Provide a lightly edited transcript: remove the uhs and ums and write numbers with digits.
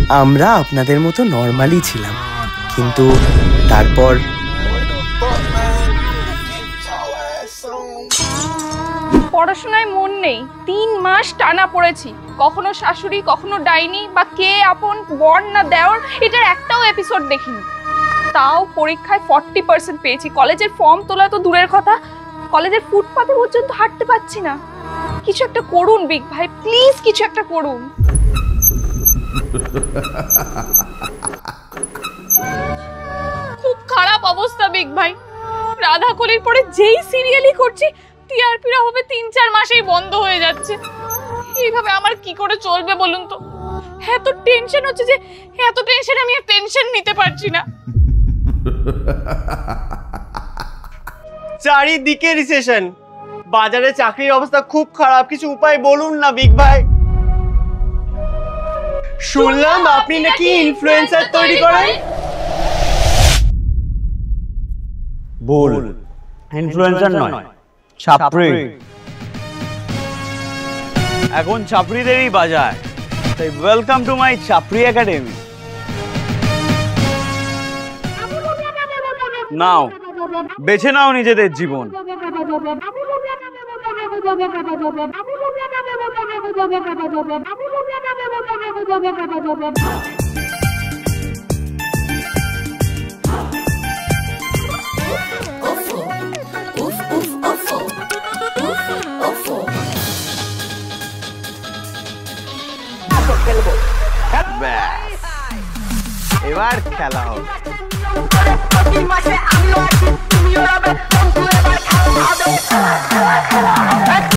আমরা আপনাদের মতো নর্মালি ছিলাম, কিন্তু তারপর পড়াশোনায় মন নেই, 3 মাস টানা পড়েছি। কখনো শাশুড়ি, কখনো ডাইনি, বা কে আপন, বর না দেওর, এটার একটাও এপিসোড দেখিনি। তাও পরীক্ষায় 40% পেয়েছি। কলেজের ফর্ম তোলা তো দূরের কথা, কলেজের ফুটপাতে পর্যন্ত হাঁটতে পারছি না। কিছু একটা করুন বিগ ভাই, প্লিজ কিছু একটা করুন। খুব খারাপ অবস্থা বিগ ভাই। রাধাকলির পরে যেই সিরিয়ালই করছি, টিআরপিরা হবে 3-4 মাসেই বন্ধ হয়ে যাচ্ছে। এইভাবে আমার কি করে চলবে বলুন তো? এত টেনশন হচ্ছে যে এত টেনশন আমি আর টেনশন নিতে পারছি না। চারিদিকে রিসেশন, বাজারে চাকরির অবস্থা খুব খারাপ। কিছু উপায় বলুন না বিগ ভাই। শুনলাম আপনি নাকি ইনফ্লুয়েন্সার তৈরি করেন। ভুল, ইনফ্লুয়েন্সার নয়, ছাপরি। এখন ছাপরিদেরই বাজার, তাই ওয়েলকাম টু মাই ছাপরি একাডেমি। নাও, বেছে নাও নিজেদের জীবন। এবার খেলা হবে।